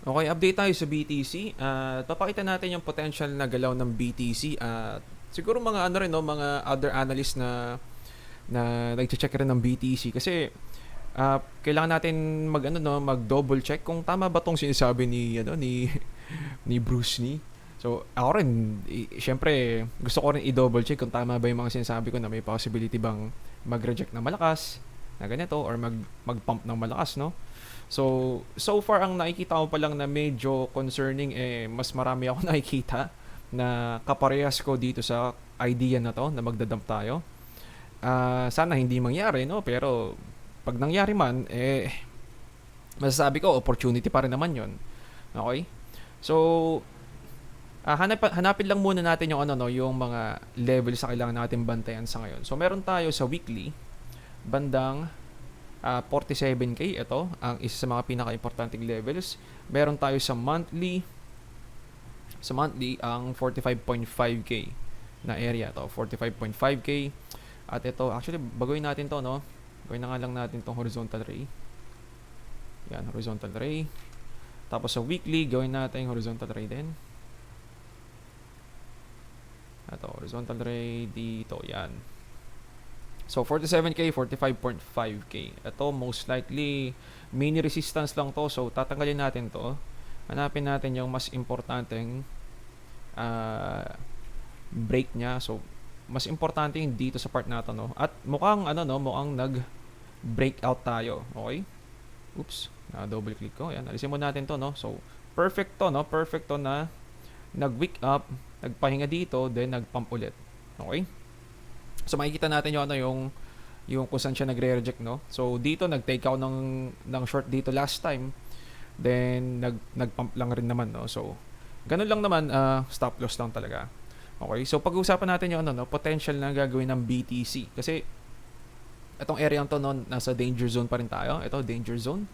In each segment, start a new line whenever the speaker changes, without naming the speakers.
Okay, update tayo sa BTC at papakita natin yung potential na galaw ng BTC at siguro mga ano rin no, mga other analysts na nagche-check rin ng BTC kasi kailangan natin mag ano no, mag double check kung tama ba tong sinasabi ni ano ni Bruce Lee. So, ako rin syempre gusto ko rin i-double check kung tama ba yung mga sinasabi ko na may possibility bang mag-reject ng malakas na ganito or mag-pump ng malakas, no? So far ang nakikita ko pa lang na medyo concerning mas marami ako nakikita na kaparehas ko dito sa idea na to na magdadump tayo. Sana hindi mangyari no, pero pag nangyari man masasabi ko opportunity pa rin naman 'yon. Okay? So hanapin lang muna natin yung ano no, yung mga levels sa kailangan natin bantayan sa ngayon. So meron tayo sa weekly bandang 47k, ito ang isa sa mga pinaka-importanting levels. Meron tayo sa monthly ang 45.5k na area to, 45.5k. At ito, actually baguhin natin to no. Gawin na nga lang natin tong horizontal ray. Yan, horizontal ray. Tapos sa weekly, gawin natin horizontal ray din. Ito, horizontal ray dito, yan. So 47k, 45.5k. Ito most likely mini resistance lang to. So tatanggalin natin to. Hanapin natin yung mas importanteng break niya. So mas importante yung dito sa part na to, no. At mukhang ano no, mukhang nag-breakout tayo. Okay? Oops, na double click ko. Ayan, alisin mo natin to, no. So perfect to, no. Perfect to na nag-wick up, nagpahinga dito, then nag-pump ulit. Okay? So makikita natin yung ano yung kung saan siya nagre-reject, no. So dito nag-take out ng short dito last time. Then nag-pump lang rin naman, no. So ganun lang naman, stop loss lang talaga. Okay? So pag-uusapan natin yung ano no, potential na gagawin ng BTC kasi itong area to no, nasa danger zone pa rin tayo. Ito danger zone.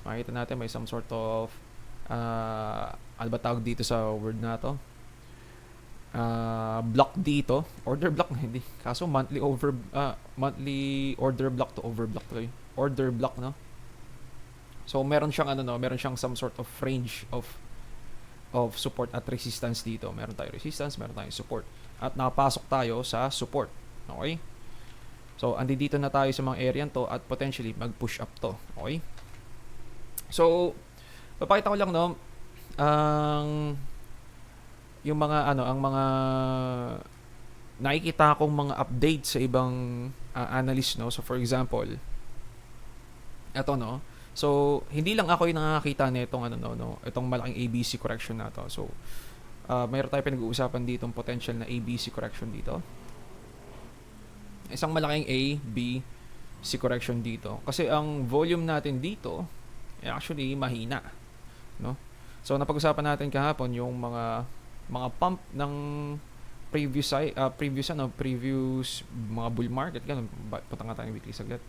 Makikita natin may some sort of ano ba tawag dito sa word na to? Block dito, order block na hindi. Kaso monthly order block to overblock to. Order block, no. So meron siyang ano no, meron siyang some sort of range of support at resistance dito. Meron tayong resistance, meron tayong support. At nakapasok tayo sa support. Okay? So andito na tayo sa mga area to at potentially mag-push up to. Okay? So papakita ko lang no ang yung mga ano, ang mga nakikita kong mga update sa ibang analyst, no. So for example, eto no. So hindi lang ako yung nakakita nitong ano no, itong malaking ABC correction na to. So mayroon tayong pinag-uusapan dito ng potential na ABC correction dito. Isang malaking A, B, C correction dito. Kasi ang volume natin dito actually mahina, no. So napag-usapan natin kahapon yung mga pump ng previous mga bull market ganun. Punta nga tayo weekly saglit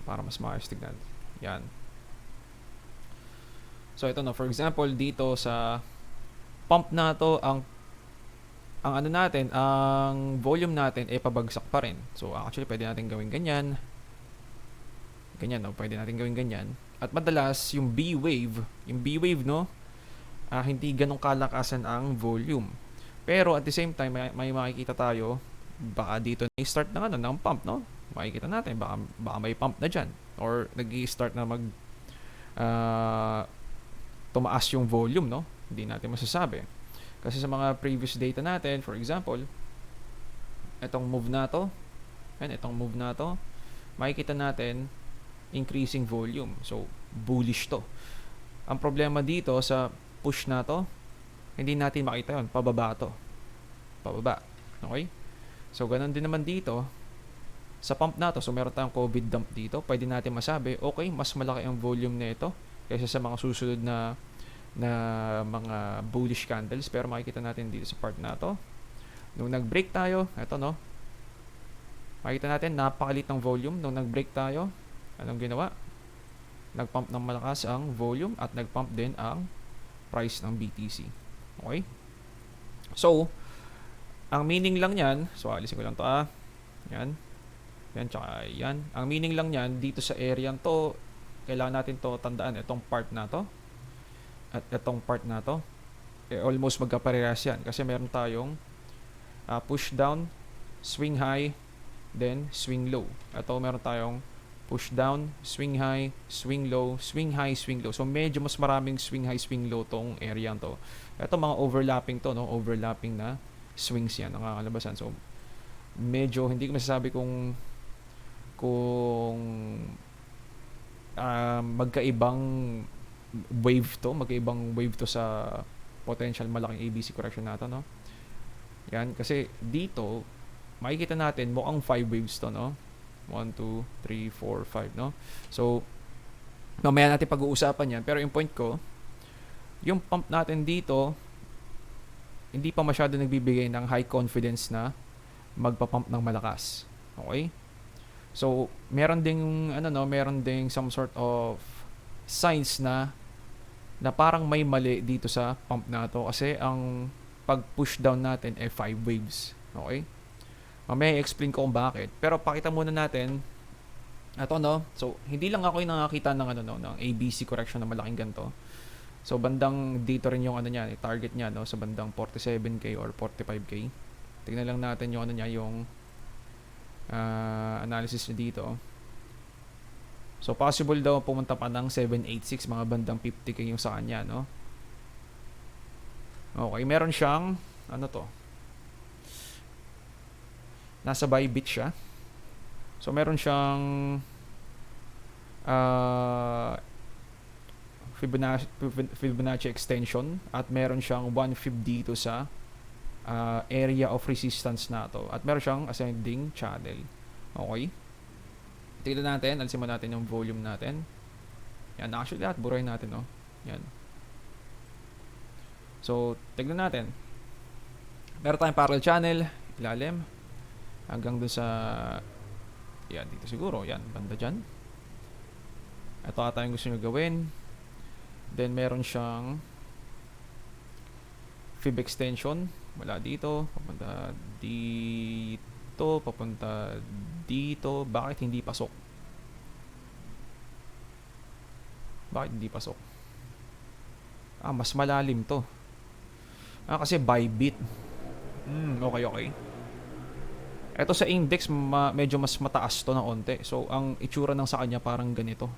para mas maayos tignan. Yan. So ito na, for example dito sa pump na to, ang ano natin, ang volume natin pabagsak pa rin. So actually pwede natin gawin ganyan, no, pwede natin gawin ganyan. At madalas yung B wave no, hindi ganong kalakasan ang volume. Pero at the same time, may makikita tayo, baka dito na i-start ng ano, ng pump, no? Makikita natin, baka may pump na dyan. Or nag-i-start na tumaas yung volume, no? Hindi natin masasabi. Kasi sa mga previous data natin, for example, itong move na to, makikita natin, increasing volume. So, bullish to. Ang problema dito sa push na to, hindi natin makita yun. Pababa to. Pababa. Okay? So, ganun din naman dito. Sa pump na to, so meron tayong COVID dump dito. Pwede natin masabi, okay, mas malaki ang volume nito kaysa sa mga susunod na mga bullish candles. Pero makikita natin dito sa part na to. Nung nag-break tayo, eto no. Makikita natin, napakalit ng volume. Nung nag-break tayo, anong ginawa? Nag-pump ng malakas ang volume at nag-pump din ang price ng BTC. Okay? So, ang meaning lang niyan, so alisin ko lang to Yan. Yan, tsaka yan. Ang meaning lang niyan, dito sa area to, kailangan natin to tandaan, itong part na to. at itong part na to, almost magkaparehas yan kasi meron tayong push down, swing high, then swing low. Ito meron tayong push down, swing high, swing low, swing high, swing low. So medyo mas maraming swing high, swing low tong area to. Ito mga overlapping to, no? Overlapping na swings yan, nakakalabasan. So medyo hindi ko masasabi kung magkaibang magkaibang wave to sa potential malaking ABC correction natin, no? Yan, kasi dito makikita natin mukhang 5 waves to, no? 1, 2, 3, 4, 5, no? So mamaya natin pag-uusapan yan, pero yung point ko, yung pump natin dito hindi pa masyado nagbibigay ng high confidence na magpa-pump ng malakas. Okay? So meron ding meron ding some sort of signs na parang may mali dito sa pump na to kasi ang pag-push down natin 5 waves. Okay? Mamaya i-explain ko kung bakit. Pero pakita muna natin ito, no? So hindi lang ako yung nakakita ng ng ABC correction na malaking ganito. So bandang dito rin yung niya, target niya, no, sa bandang 47k or 45k. Tingnan lang natin yung niya, yung analysis niya dito. So possible daw pumunta pa ng 786, mga bandang 50k yung sa kanya, no? Okay, meron siyang nasa Bybit siya. So meron siyang Fibonacci extension at meron siyang 1 fib dito sa area of resistance na to at meron siyang ascending channel. Okay, tignan natin, alisin mo natin yung volume natin. Yan, actually lahat burahin natin, no? Yan. So tignan natin, meron tayong parallel channel ilalim hanggang dun sa yan, dito siguro, yan, banda dyan. Ito ata yung gusto nyo gawin. Then meron siyang fib extension mula dito papunta dito. Bakit hindi pasok? Mas malalim to. Kasi Bybit. Okay. Ito sa index medyo mas mataas to ng onte. So ang itsura ng sa kanya parang ganito.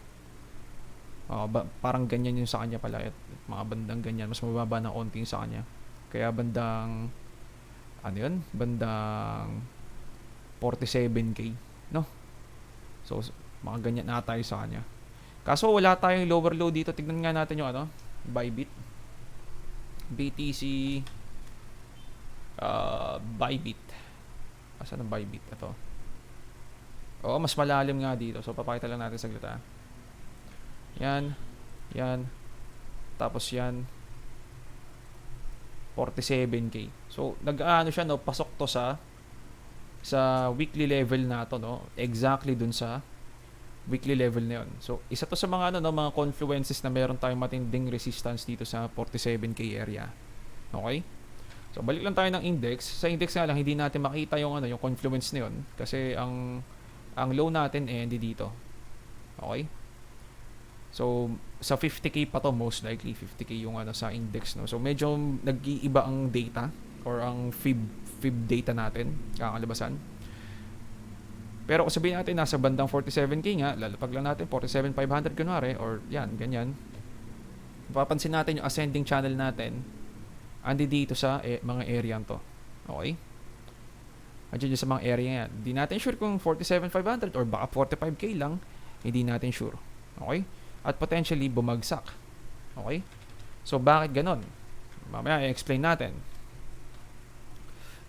Parang ganyan yung sa kanya pala at mga bandang ganyan, mas mababa ng onting sa kanya, kaya bandang bandang 47k, no? So mga ganyan na tayo sa kanya, kaso wala tayong lower low dito. Tignan nga natin yung Bybit, BTC, Bybit. Asan ang Bybit? Ito. Mas malalim nga dito, so papakita lang natin saglit. Yan. Tapos yan 47k. So siya, no, pasok to sa weekly level na to, no? Exactly dun sa weekly level na yun. So isa to sa mga mga confluences na meron tayong matinding resistance dito sa 47k area. Okay? So balik lang tayo ng index. Sa index nga lang hindi natin makita yung yung confluence na yun kasi ang low natin hindi dito. Okay? So sa 50k pa to, most likely 50k yung sa index, no. So medyo nag-iiba ang data or ang fib data natin, kakalabasan. Pero kung sabihin natin nasa bandang 47k nga, lalapag lang natin 47,500 kunwari or yan, ganyan. Mapapansin natin yung ascending channel natin andi dito sa mga area to. Okay? Andiyan sa mga area yan. Hindi natin sure kung 47,500 or baka 45k lang, hindi natin sure. Okay? At potentially bumagsak. Okay? So bakit ganon? Mamaya i-explain natin.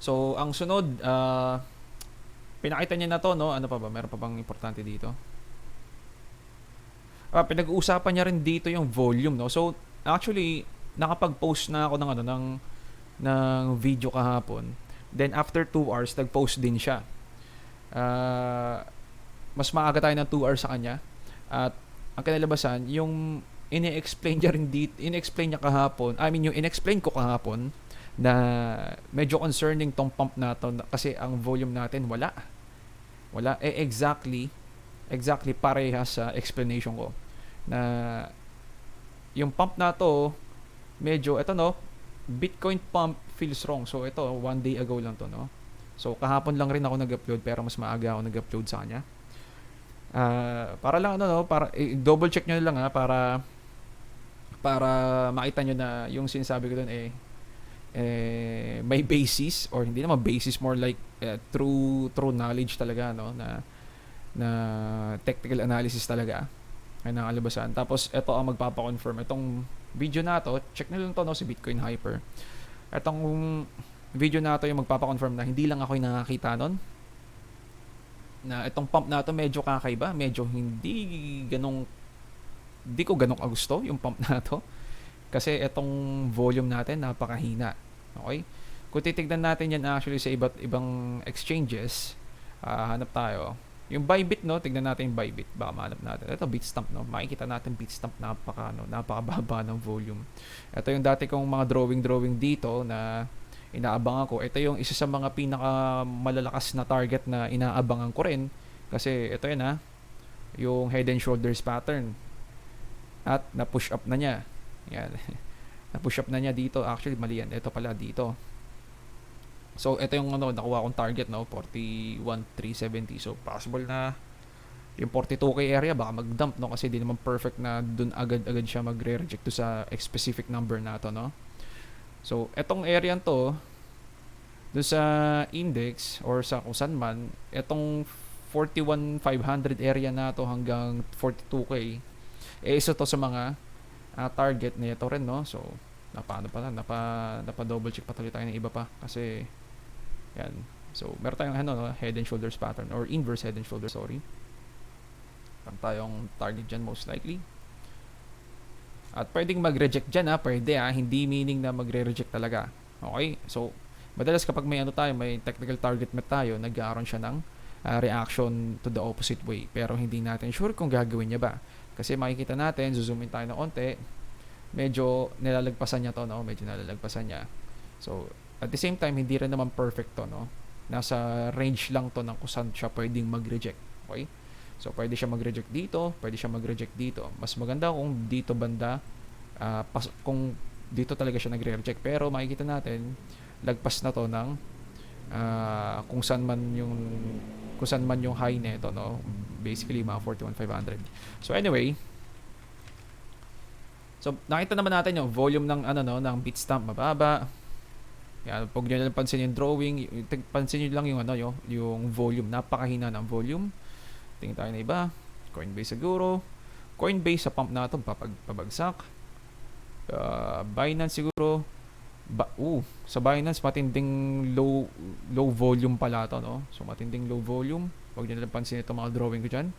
So ang sunod, pinakita niya na to, no? Ano pa ba? Meron pa bang importante dito? Pinag-uusapan niya rin dito yung volume, no? So actually nakapag-post na ako ng video kahapon. Then after 2 hours nag-post din siya. Mas maaga tayo ng 2 hours sa kanya. At ang kinalabasan, yung ini-explain niya kahapon, yung in-explain ko kahapon na medyo concerning tong pump na to kasi ang volume natin wala. Exactly parehas sa explanation ko na yung pump na to medyo, eto no, Bitcoin pump feels wrong. So, ito, 1 day ago lang to, no? So, kahapon lang rin ako nag-upload, pero mas maaga ako nag-upload sa kanya. Para lang, ano, no, para, double check nyo lang, ha, para makita nyo na yung sinasabi ko doon, may basis, or hindi naman basis, more like true knowledge talaga, no, na technical analysis talaga ay nakalabasan. Tapos ito ang magpapa-confirm itong video na to. Check nyo lang to, no, si Bitcoin Hyper. Itong video na to yung magpapa-confirm na hindi lang ako yung nakakita nun, na itong pump na to medyo kakaiba, medyo hindi ko ganong gusto yung pump na to, kasi itong volume natin napakahina. Okay, kung titignan natin yan actually sa iba't ibang exchanges, hanap tayo yung Bybit, no, tignan natin yung Bybit, baka mahanap natin. Ito Bitstamp, no, makikita natin Bitstamp, napakababa ng volume. Ito yung dati kong mga drawing dito na inaabangan ko. Ito yung isa sa mga pinaka malalakas na target na inaabangan ko rin, kasi ito yun, yung head and shoulders pattern, at na-push up na niya. Yan. Na-push up na niya dito. Actually, mali yan. Ito pala dito. So, ito yung nakuha kong target, no? 41,370. So, possible na yung 42k area baka mag-dump, no? Kasi di naman perfect na dun agad-agad siya magre-reject to sa specific number na to, no? So, etong area to, dun sa index or sa kung saan man, etong 41,500 area na to hanggang 42k, isa to sa mga target nito rin, no? So, napa-double check pa tayo ng iba pa kasi yan. So, meron tayong head and shoulders pattern or inverse head and shoulders, sorry. Meron tayong target dyan most likely. At pwedeng mag-reject dyan, pwede, hindi meaning na magre-reject talaga. Okay? So, madalas kapag may may technical target met tayo, nagkakaroon siya ng reaction to the opposite way. Pero hindi natin sure kung gagawin niya ba. Kasi makikita natin, zoomin tayo ng konti, medyo nilalagpasan niya to, no? Medyo nilalagpasan niya. So, at the same time, hindi rin naman perfect to, no? Nasa range lang to ng kung saan siya pwedeng mag-reject. Okay? So, pwede siya mag-reject dito, pwede siya mag-reject dito. Mas maganda kung dito banda, kung dito talaga siya nagre-reject. Pero makikita natin, lagpas na to ng kung saan man yung high nito, no? Basically, mga 41,500. So, anyway, so, nakita naman natin yung volume ng ng Bitstamp mababa. Yan, pag nyo lang pansin yung drawing, pansin nyo lang yung volume, napakahina ng volume. Tingin tayo na iba. Coinbase siguro. Coinbase sa pump na ito, pabagsak. Binance siguro. Sa Binance, matinding low volume pala ito, no? So, matinding low volume. Pag nyo lang pansin itong mga drawing ko dyan.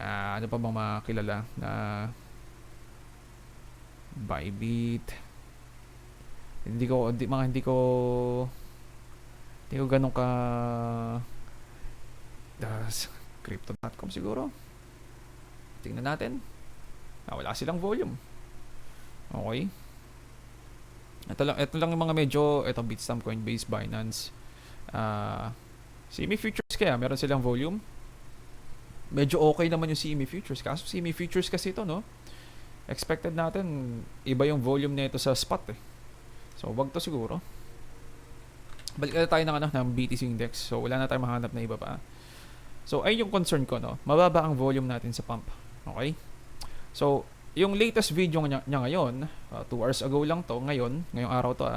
Ano pa bang makakilala na Bybit? Hindi ko ganun ka crypto.com siguro. Tingnan natin. Wala silang volume. Okay. Ito lang yung mga medyo, ito Bitstamp, Coinbase, Binance. CME Futures kaya meron silang volume. Medyo okay naman yung CME Futures. Kaso CME Futures kasi ito, no? Expected natin iba yung volume nito sa spot, So, wag to siguro. Balik na tayo ng BTC index. So, wala na tayong mahanap na iba pa. So, ay yung concern ko, no? Mababa ang volume natin sa pump. Okay? So, yung latest video niya ngayon, 2 hours ago lang to, ngayong araw to,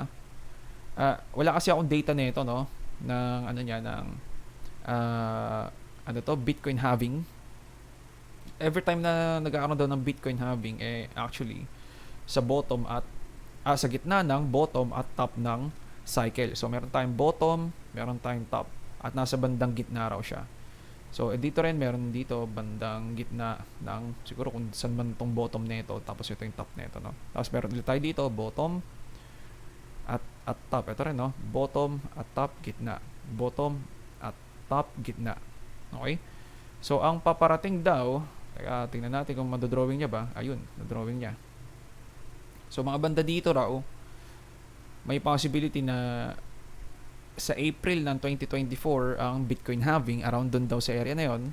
wala kasi akong data nito, no? Ng Bitcoin halving. Every time na nagkakaroon daw ng Bitcoin halving, actually, sa bottom at sa gitna ng bottom at top ng cycle. So, meron tayong bottom, meron tayong top, at nasa bandang gitna raw siya. So, dito rin, meron dito, bandang gitna ng, siguro kung saan man itong bottom nito, tapos ito yung top nito, no? Tapos, meron ulit tayo dito, bottom, at top. Ito rin, no? Bottom, at top, gitna. Bottom, at top, gitna. Okay? So, ang paparating daw, tingnan natin kung madodrawing niya ba. Ayun, nadrawing niya. So, mga banda dito raw, may possibility na sa April ng 2024 ang Bitcoin halving, around doon daw sa area na yon,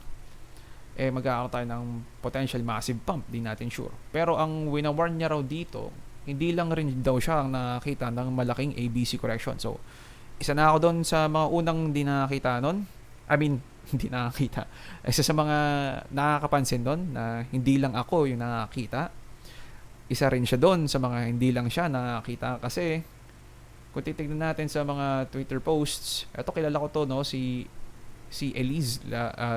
magkakaroon tayo ng potential massive pump, di natin sure. Pero ang winawarn niya raw dito hindi lang rin daw siya ang nakakita ng malaking ABC correction. So, isa na ako doon sa mga unang hindi nakakita nun. I mean, hindi nakakita. Isa sa mga nakakapansin doon na hindi lang ako yung nakakita. Isa rin siya doon sa mga hindi lang siya nakakita kasi kung titignan natin sa mga Twitter posts, eto kilala ko to, no, si Elise,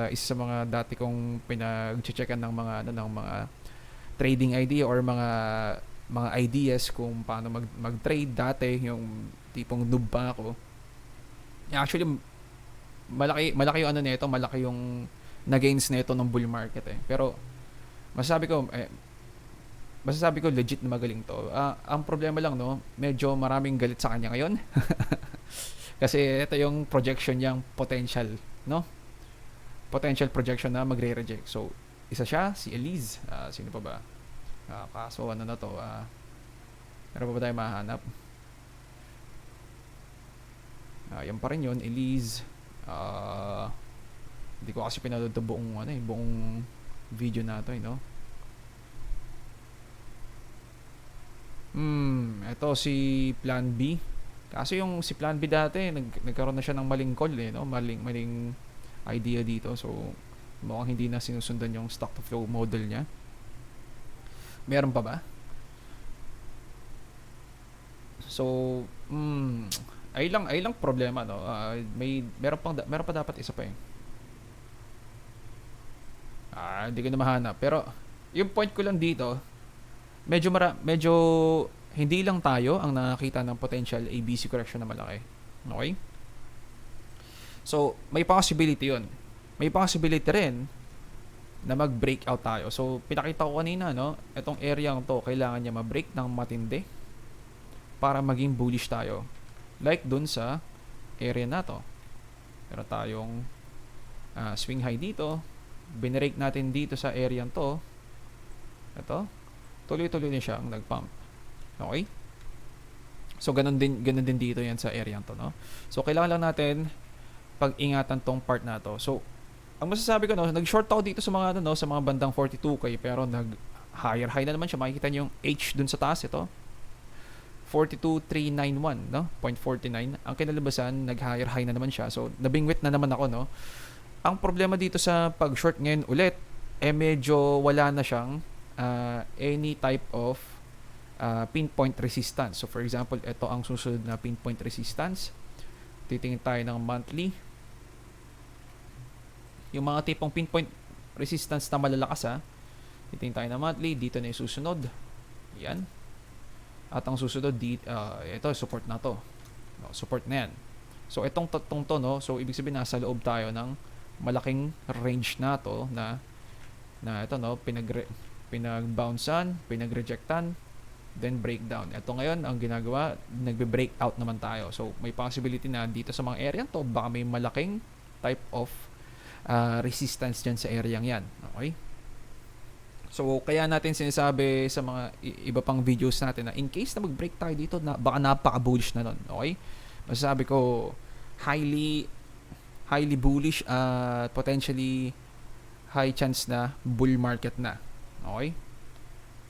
isa sa mga dati kong pinag-checkan ng mga ano, ng mga trading idea or mga ideas kung paano mag-trade dati, yung tipong noob pa ako. Actually, malaki yung ano nito, malaki yung na-gains nito ng bull market eh. Pero masasabi ko legit na magaling to. Ang problema lang, no, medyo maraming galit sa kanya ngayon. Kasi ito yung projection niyang potential, no? Potential projection na magre-reject. So, isa siya, si Elise. Sino pa ba? Kaso ano na to? Meron pa ba tayo mahanap? Yan pa rin yun, Elise. Hindi ko kasi pinanood to buong video na to, no? Ito si Plan B. Kasi yung si Plan B dati, nagkaroon na siya ng maling call eh, no? Maling idea dito. So, mukhang hindi na sinusundan yung stock to flow model niya. Meron pa ba? So, ay lang problema, no. Meron pa dapat isa pa eh. Hindi ko na mahanap. Pero yung point ko lang dito, medyo hindi lang tayo ang nakakita ng potential ABC correction na malaki. Okay? So, may possibility 'yon. May possibility rin na mag-breakout tayo. So, pinakita ko kanina, no, itong area to, kailangan niya ma-break ng matindi para maging bullish tayo. Like dun sa area na to. Meron tayong swing high dito. Binrake natin dito sa area to. Ito. Tuloy-tuloy din siya ang nag-pump. Okay? So, ganun din dito yan sa area to, no? So, kailangan lang natin pag-ingatan tong part na to. So, ang masasabi ko, no, nag-short ako dito sa mga sa mga bandang 42k, pero nag-higher high na naman siya. Makikita niyo yung H dun sa taas, ito. 42,391, no? 0.49. Ang kinalabasan, nag-higher high na naman siya. So, nabingwit na naman ako, no? Ang problema dito sa pag-short ngayon ulit, medyo wala na siyang any type of pinpoint resistance. So, for example, ito ang susunod na pinpoint resistance. Titingin tayo ng monthly. Yung mga tipong pinpoint resistance na malalakas, titingin tayo ng monthly. Dito na yung susunod. Yan. At ang susunod dito, ito, support na to. No, support na yan. So, itong tatlong to, no? So, ibig sabihin, nasa loob tayo ng malaking range na to na ito, no? Pinag-bouncean, pinag-rejectan, then breakdown. Ito ngayon, ang ginagawa, nagbe-breakout naman tayo. So, may possibility na dito sa mga area to, baka may malaking type of resistance dyan sa area yan. Okay? So, kaya natin sinasabi sa mga iba pang videos natin na in case na mag-break tayo dito, baka napaka-bullish na nun. Okay? Masasabi ko, highly bullish at potentially high chance na bull market na. Okay?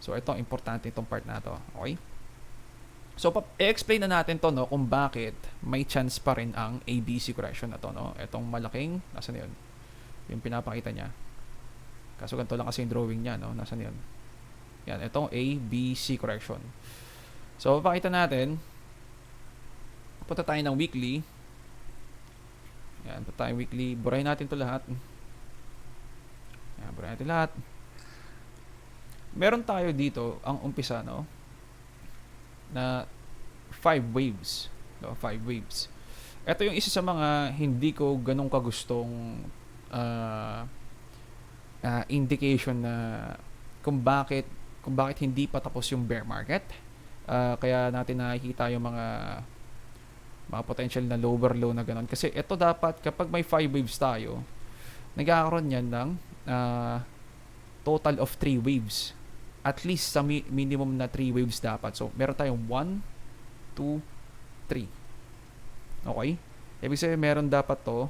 So, ito, importante itong part na to. Okay? So, i-explain na natin to, no, kung bakit may chance pa rin ang ABC correction na to, no? Itong malaking, nasa na yun? Yung pinapakita niya. Kaso ganito lang kasi yung drawing niya, no? Nasaan yun? Yan, itong A, B, C correction. So, pakita natin. Punta tayo ng weekly. Yan, punta tayo weekly. Burahin natin to lahat. Yan, burahin natin lahat. Meron tayo dito, ang umpisa, no? Na 5 waves. No? 5 waves. Ito yung isa sa mga hindi ko ganun kagustong indication na kung bakit hindi pa tapos yung bear market. Kaya natin nakikita yung mga potential na lower low na ganun. Kasi ito dapat, kapag may 5 waves tayo, nagkakaroon yan ng total of 3 waves. At least sa minimum na 3 waves dapat. So, meron tayong 1, 2, 3. Okay? Ibig sabihin, meron dapat to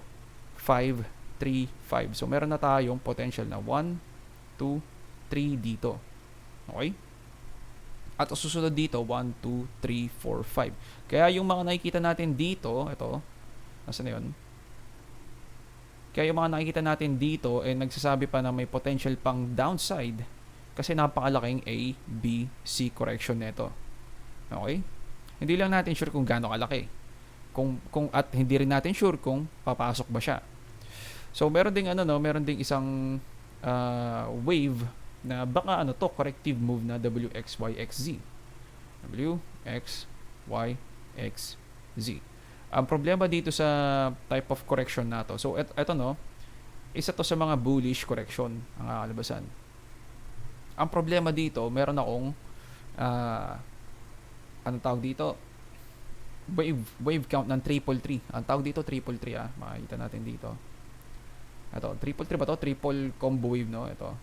5, 3, 5. So, meron na tayong potential na 1, 2, 3 dito. Okay? At susunod dito, 1, 2, 3, 4, 5. Kaya yung mga nakikita natin dito, ito, nasa na yun? Kaya yung mga nakikita natin dito, nagsasabi pa na may potential pang downside kasi napakalaking A, B, C correction nito. Okay? Hindi lang natin sure kung gaano kalaki. At hindi rin natin sure kung papasok ba siya. So, meron ding isang wave na baka corrective move na WXYXZ. WXYXZ. Ang problema dito sa type of correction na to. So, eto isa to sa mga bullish correction ang kakalabasan. Ang problema dito, meron akong anong tawag dito? Wave count ng 333. Ang tawag dito 333 makikita natin dito. Ito, 333 ba to? Triple combo wave, no? Ito.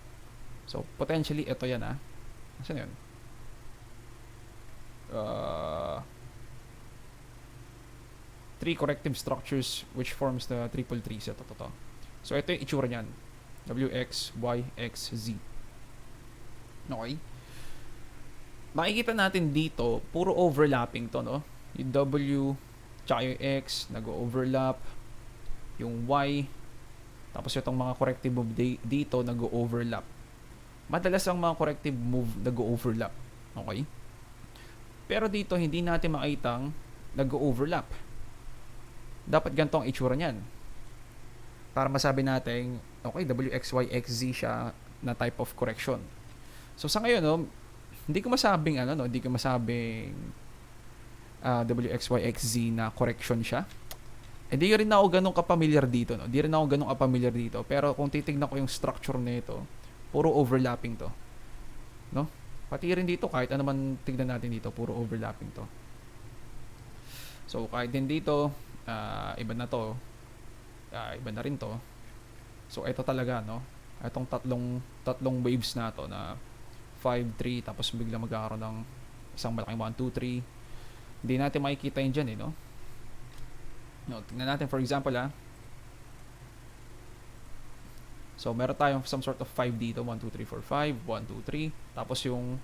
So, potentially, ito yan, Saan yun? Three corrective structures which forms the triple trees. Ito. So, ito yung itsura niyan. W, X, Y, X, Z. Okay? Makikita natin dito, puro overlapping to, no? Yung W, tsaka yung X, nag-overlap. Yung Y, tapos itong mga corrective move dito, nag-overlap. Madalas ang mga corrective move nag-overlap. Okay? Pero dito, hindi natin makitang nag-overlap. Dapat ganito ang itsura niyan. Para masabi natin, okay, WXYXZ siya na type of correction. So, sa ngayon, hindi ko masabing, WXYXZ na correction siya. Hindi rin ako ganun kapamilyar dito, no? Hindi rin ako ganun kapamilyar dito. Pero kung titignan ko yung structure nito, puro overlapping to. No? Pati rin dito, kahit ano man tignan natin dito, puro overlapping to. So, kahit din dito, iba na to. Iba na rin to. So, ito talaga, no? Itong tatlong waves na to na 5, 3, tapos bigla magkakaroon ng isang malaking 1, 2, 3. Hindi natin makikita yun dyan, no? No, tingnan natin for example, So, meron tayong some sort of 5 dito. 1, 2, 3, 4, 5. 1, 2, 3. Tapos yung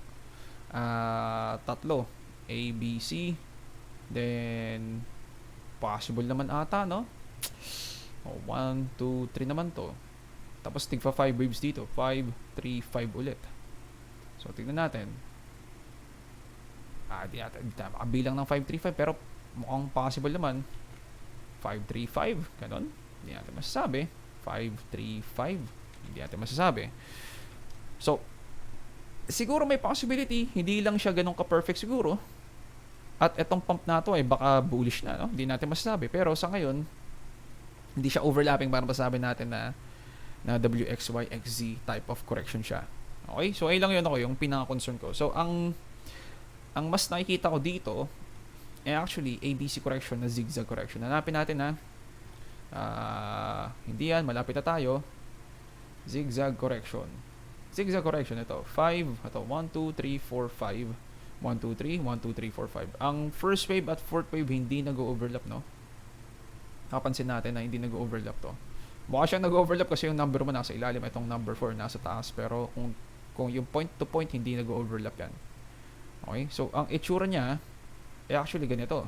tatlo. A, B, C. Then, possible naman ata, no? 1, 2, 3 naman to. Tapos, tigpa 5 waves dito. 5, 3, 5 ulit. So, tignan natin. Di natin makabilang ng 5, 3, 5. Pero, mukhang possible naman. 5, 3, 5. Ganon. Hindi natin masasabi. 5, 3, 5. Hindi natin masasabi. So, siguro may possibility. Hindi lang siya ganun ka-perfect siguro. At etong pump na to ay baka bullish na, no? Hindi natin masasabi. Pero sa ngayon, hindi siya overlapping para masasabi natin na WXYXZ type of correction siya. Okay? So, ay lang yun yung pinaka-concern ko. So, ang mas nakikita ko dito actually ABC correction na zigzag correction. Hanapin natin hindi yan, malapit na tayo. Zigzag correction. Zigzag correction, ito. 5, ito, 1, 2, 3, 4, 5. 1, 2, 3, 1, 2, 3, 4, 5. Ang first wave at fourth wave hindi nag-overlap, no? Nakapansin natin na hindi nag-overlap to. Mukha siyang nag-overlap kasi yung number 1 nasa ilalim, itong number 4 nasa taas. Pero kung yung point to point, hindi nag-overlap yan. Okay? So, ang itsura niya, actually ganito.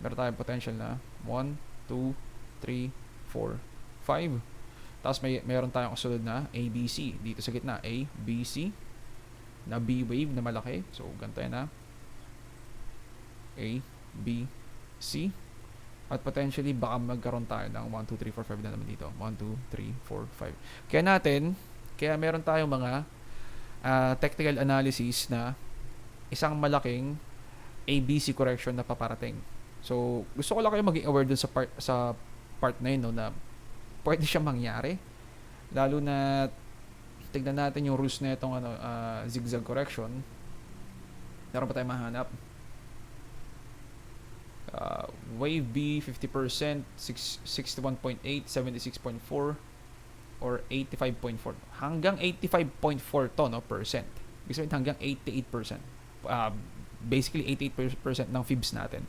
Meron tayong potential na 1, 2, 3, 4, 5. Tapos mayroon tayong kasunod na ABC. Dito sa gitna, A, B, C. Na B wave na malaki. So, ganito yan A, B, C. At potentially, baka magkaroon tayo ng 1, 2, 3, 4, 5 na naman dito. 1, 2, 3, 4, 5. Kaya meron tayong mga technical analysis na isang malaking ABC correction na paparating. So, gusto ko lang kayo maging aware dun sa part na yun, no, na pwede siya mangyari. Lalo na tignan natin yung rules na itong zigzag correction. Meron pa tayong mahanap. Wave B 50%, 61.8, 76.4 or 85.4. Hanggang 85.4 to, no, percent. Ibig sabihin hanggang 88%. Basically 88% ng fibs natin.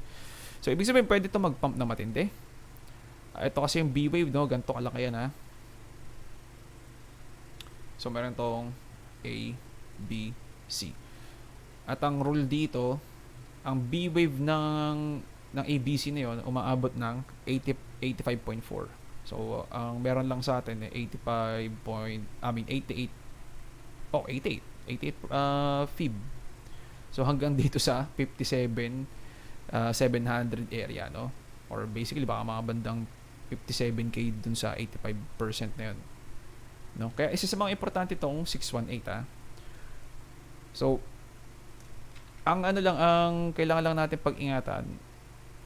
So, ibig sabihin, pwede ito mag-pump na matindi. Ito kasi yung B-wave, no? Ganito kalaki yan, So, meron tong A, B, C. At ang rule dito, ang B wave ng ABC na yon umaabot ng 85.4. So ang meron lang sa atin 88 fib. So hanggang dito sa 57 700 area, no? Or basically baka mga bandang 57k dun sa 85% na yun, no? Kaya isa sa mga importante tong 618, So ang kailangan lang natin pag-ingatan,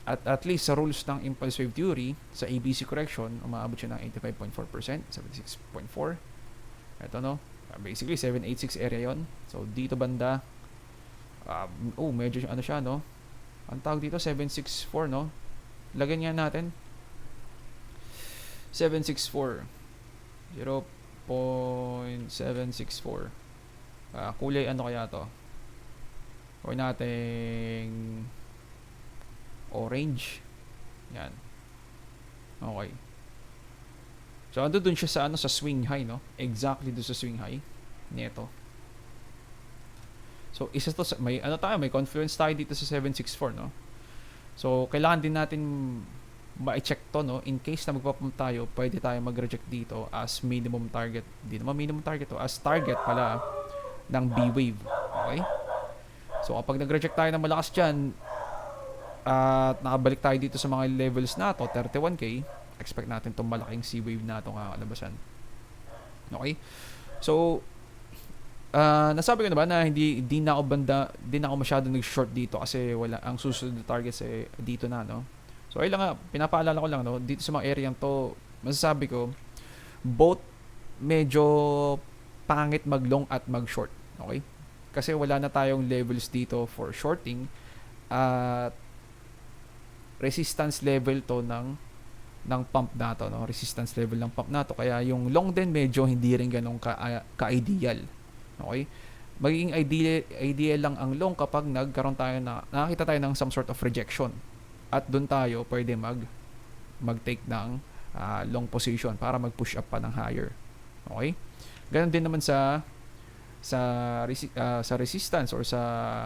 at least sa rules ng impulse wave theory, sa ABC correction, umaabot siya ng 85.4%, 76.4. Ito, no? Basically, 786 area yon. So, dito banda, medyo siya, no? Ang tawag dito, 764, no? Lagyan nga natin. 764. 0.764. Kulay ano kaya to? O nating orange. Yan. Okay. So, ando dun siya sa swing high, no? Exactly dun sa swing high. Neto. So, isa to may confluence tayo dito sa 764, no? So, kailangan din natin ma-check to, no? In case na magpapump tayo, pwede tayo mag-reject dito as minimum target. Hindi naman minimum target to, as target pala ng B-wave. Okay? So, kapag nag-reject tayo ng malakas dyan, at nakabalik tayo dito sa mga levels na to, 31k, expect natin itong malaking C-wave na itong kakalabasan. Okay? So, nasabi ko na ba na hindi na ako masyado nag-short dito kasi wala, ang susunod na targets dito na, no? So, ayun lang nga, pinapaalala ko lang, no? Dito sa mga area to, masasabi ko, both medyo pangit mag-long at mag-short. Okay? Kasi wala na tayong levels dito for shorting at resistance level to ng pump na to, no? Resistance level ng pump na to. Kaya yung long din medyo hindi rin ganun ka-ideal. Okay? Magiging ideal lang ang long kapag nakakita tayo ng some sort of rejection. At doon tayo pwede mag-take ng long position para mag-push up pa ng higher. Okay? Ganun din naman sa resistance or sa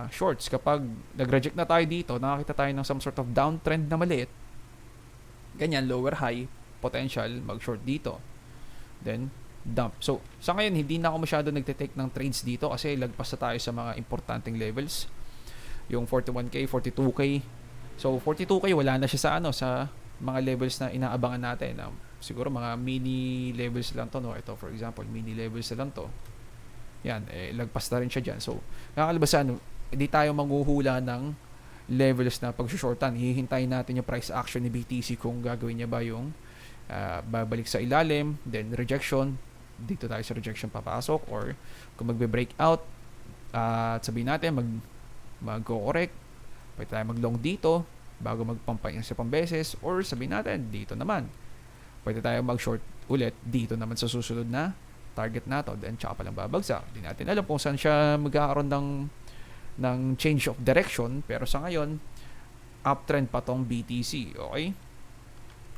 shorts. Kapag nag-reject na tayo dito, nakakita tayo ng some sort of downtrend na maliit, ganyan, lower high potential, mag-short dito, then dump. So sa ngayon hindi na ako masyado nagte-take ng trades dito kasi lagpas na tayo sa mga importanteng levels, yung 41k, 42k. So 42k wala na siya sa mga levels na inaabangan natin, siguro mga mini levels lang to, no? Ito for example, mini levels lang to. Yan, lagpas na rin siya dyan. So, nakakalabasan, hindi tayo manghuhula ng levels na pag-shortan. Hihintayin natin yung price action ni BTC kung gagawin niya ba yung babalik sa ilalim, then rejection, dito tayo sa rejection papasok, or kung magbe-break out, at sabihin natin, mag-correct, pwede tayo mag-long dito, bago mag-pump pa sa pambeses, or sabihin natin, dito naman, pwede tayo mag-short ulit, dito naman sa susunod na target na to, then tsaka palang babagsak. Hindi natin alam kung saan siya magkakaroon ng change of direction, pero sa ngayon uptrend pa tong BTC. Okay?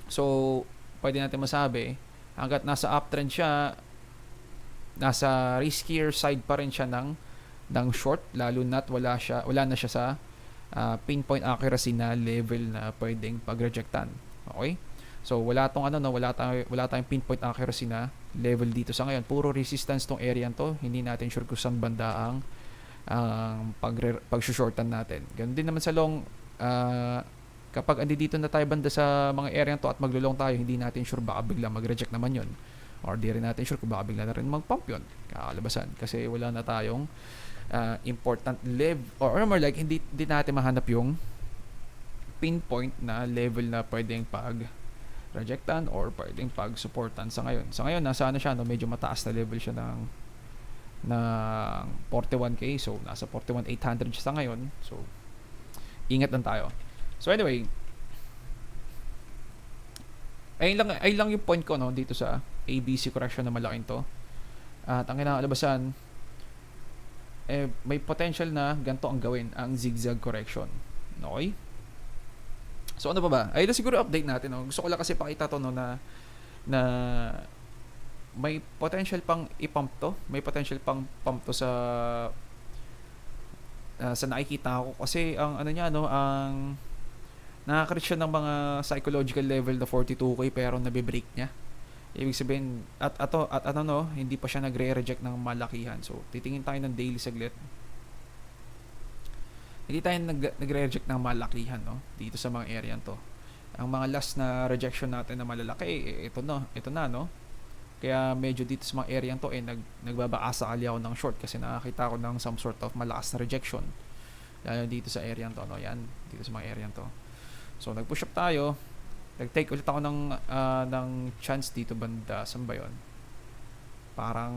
So pwede natin masabi hanggat nasa uptrend siya, nasa riskier side pa rin siya ng short, lalo na't wala na siya sa pinpoint accuracy na level na pwedeng pag-rejectan. Okay? So wala tayong pinpoint accuracy na level dito sa ngayon. Puro resistance tong area to. Hindi natin sure kung saan banda ang pag-shortan natin. Ganun din naman sa long, kapag andi dito na tayo banda sa mga area to at maglo-long tayo, hindi natin sure, baka bigla mag-reject naman yon, or di rin natin sure kung baka bigla na rin mag-pump yon, kakalabasan, kasi wala na tayong important level, or more like hindi natin mahanap yung pinpoint na level na pwedeng rejectan or pwedeng pag-supportan sa ngayon. Sa ngayon, nasa siya, no? Medyo mataas na level siya ng 41k. So, nasa 41,800 siya sa ngayon. So, ingat lang tayo. So, anyway, ayun lang yung point ko, no, dito sa ABC correction na malaking to. At ang kinakalabasan, may potential na ganito ang gawin, ang zigzag correction. Okay? So ano pa ba? Ay, siguro update natin, no? Gusto ko lang kasi pakita to, no, na may potential pang i-pump to. May potential pang pump to sa
sa nakikita ko kasi ang ano niya no, ang nakaka-reach siya ng mga psychological level na 42k pero nabe-break niya. Ibig sabihin at ano no, hindi pa siya nagre-reject ng malakihan. So titingin tayo ng daily saglit. Hindi tayo nagre-reject ng malakihan no dito sa mga area to. Ang mga last na rejection natin na malalaki ito na no. Kaya medyo dito sa mga area to nagbabaka sakali ako ng short kasi nakakita ko ng some sort of malakas na rejection. Lalo dito sa area to no. Yan, dito sa mga area to. So nag-push up tayo. Nag-take ulit ako ng chance dito banda. Saan ba 'yon? Parang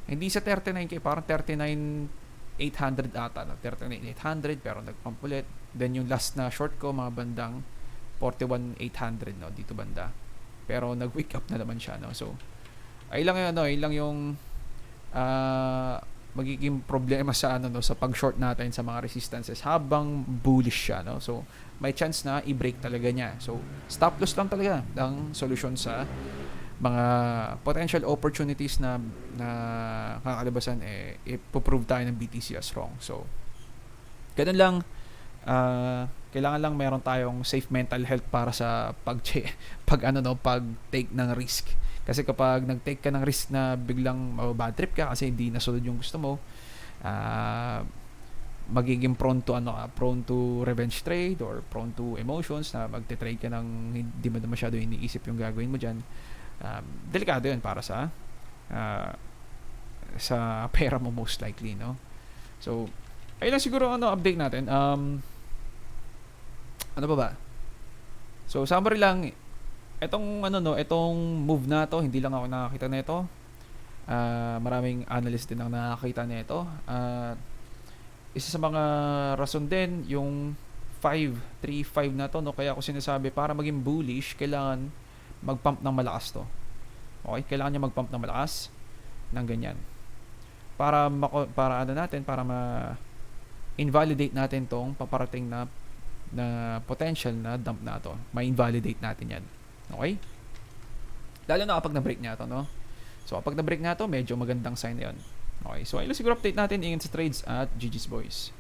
hindi sa 39k, parang 39,800 ata, no? 39,800 pero nag-pump ulit. Then yung last na short ko mga bandang 41,800 no dito banda. Pero nag-wake up na naman siya no. So ay lang yun no, ay lang yung magiging problema sa ano no sa pag-short natin sa mga resistances habang bullish siya no. So may chance na i-break talaga niya. So stop loss lang talaga ang solusyon sa mga potential opportunities na kakalabasan ipo-prove tayo ng BTC as wrong. So ganun lang, kailangan lang meron tayong safe mental health para sa pag take ng risk. Kasi kapag nag-take ka ng risk na biglang bad trip ka kasi hindi nasunod yung gusto mo, magiging prone to revenge trade or prone to emotions na magte-trade ka ng hindi mo na masyado iniisip yung gagawin mo diyan. Delikado 'yun para sa pera mo most likely, no? So, ayun lang siguro update natin. Ano pa ba? So, summary lang, itong move na to, hindi lang ako nakakita nito. Maraming analyst din ang nakakita nito. Isa sa mga rason din yung 5-3-5 na to no, kaya ako sinasabi para maging bullish kailangan mag-pump ng malakas to. Okay, kailangan niya mag-pump ng malakas ng ganyan. Para ma-invalidate natin tong paparating na potential na dump na to. Ma-invalidate natin yan. Okay? Lalo na kapag na-break niya to, no? So, kapag na-break na to, medyo magandang sign na yun. Okay, so ayun siguro update natin. Ingat sa trades at GG's boys.